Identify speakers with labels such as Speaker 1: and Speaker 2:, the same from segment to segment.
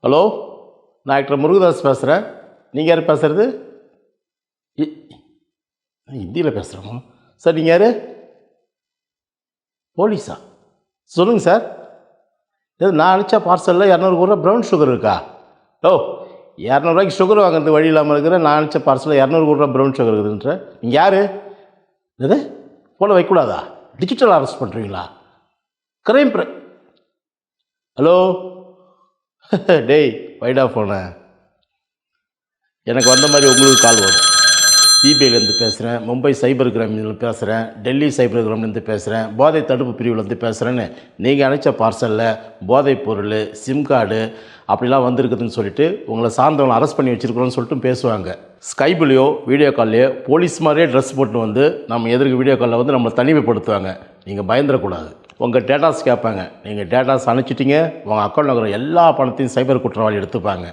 Speaker 1: Hello, நான் doctor Murugadoss பேசுகிறேன். நீங்கள் யார் பேசுகிறது? இ ஹிந்தியில் பேசுகிறோமா? சார் நீங்கள் யார்? போலீஸா? சொல்லுங்கள் சார். எது நான் அனுப்பிச்ச பார்சலில் 200 ப்ரௌன் சுகர் இருக்கா? ஓ, 200 சுகர் வாங்குறது வழி இல்லாமல் இருக்கிற நான் அனுப்பிச்ச பார்சலில் 200 ப்ரௌன் சுகர் இருக்குதுன்ற. நீங்கள் யார்? எது ஃபோனை வைக்கக்கூடாதா? டிஜிட்டல் அரெஸ்ட் பண்ணுறீங்களா? கிரைம் ஹலோ டேய் வைடா ஃபோனை. எனக்கு வந்த மாதிரி உங்களுக்கு கால் வரும். சிபிஐலேருந்து பேசுகிறேன், மும்பை சைபர் கிரைம்லேருந்து பேசுகிறேன், டெல்லி சைபர் கிரைம்லேருந்து பேசுகிறேன், போதை தடுப்பு பிரிவுலேருந்து பேசுகிறேன்னு நீங்கள் அனுப்பிச்ச பார்சலில் போதைப் பொருள், சிம் கார்டு அப்படிலாம் வந்திருக்குதுன்னு சொல்லிட்டு உங்களை சார்ந்தவங்களை அரெஸ்ட் பண்ணி வச்சுருக்கிறோன்னு சொல்லிட்டு பேசுவாங்க. ஸ்கைப்லேயோ வீடியோ கால்லையோ போலீஸ் மாதிரியே ட்ரெஸ் போட்டு வந்து நம்ம எதிர்க்கு வீடியோ காலில் வந்து நம்மளை தனிமைப்படுத்துவாங்க. நீங்கள் பயந்துடக்கூடாது. உங்கள் டேட்டாஸ் கேட்பாங்க. நீங்கள் டேட்டாஸ் அனுப்பிச்சிட்டிங்க, உங்கள் அக்கௌண்ட்டில் இருக்கிற எல்லா பணத்தையும் சைபர் குற்றவாளி எடுத்துப்பாங்க.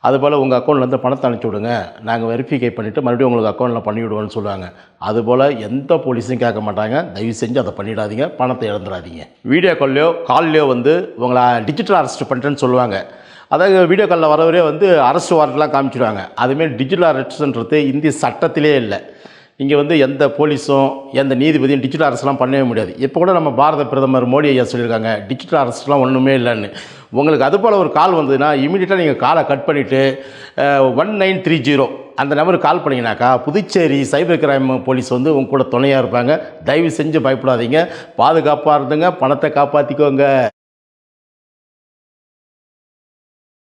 Speaker 1: அதுபோல் உங்கள் அக்கௌண்ட்லேருந்து பணத்தை அனுப்பிச்சி விடுங்க, நாங்கள் வெரிஃபிகை பண்ணிவிட்டு மறுபடியும் உங்களுக்கு அக்கௌண்ட்டில் பண்ணிவிடுவோன்னு சொல்லுவாங்க. அதுபோல் எந்த போலீஸும் கேட்க மாட்டாங்க. தயவு செஞ்சு அதை பண்ணிடாதீங்க, பணத்தை இழந்துடாதீங்க. வீடியோ கால்லையோ வந்து உங்களை டிஜிட்டல் அரெஸ்ட் பண்ணிட்டேன்னு சொல்லுவாங்க. அதாவது வீடியோ காலில் வரவரே வந்து அரெஸ்ட் வாரண்ட்லாம் காமிச்சிடுவாங்க. அதுமாரி டிஜிட்டல் அரெஸ்ட்ன்றது இந்திய சட்டத்திலே இல்லை. இங்கே வந்து எந்த போலீஸும் எந்த நீதிபதியும் டிஜிட்டல் அரெஸ்ட்லாம் பண்ணவே முடியாது. இப்போ கூட நம்ம பாரத பிரதமர் மோடி ஐயா சொல்லியிருக்காங்க, டிஜிட்டல் அரெஸ்ட்லாம் ஒன்றுமே இல்லைன்னு. உங்களுக்கு அது போல் ஒரு கால் வந்ததுன்னா இமீடியட்டாக நீங்கள் காலை கட் பண்ணிவிட்டு 1930 அந்த நம்பருக்கு கால் பண்ணிங்கனாக்கா புதுச்சேரி சைபர் கிரைம் போலீஸ் வந்து உங்க கூட துணையாக இருப்பாங்க. தயவு செஞ்சு பயப்படாதீங்க, பாதுகாப்பாக இருந்துங்க, பணத்தை காப்பாற்றிக்கோங்க.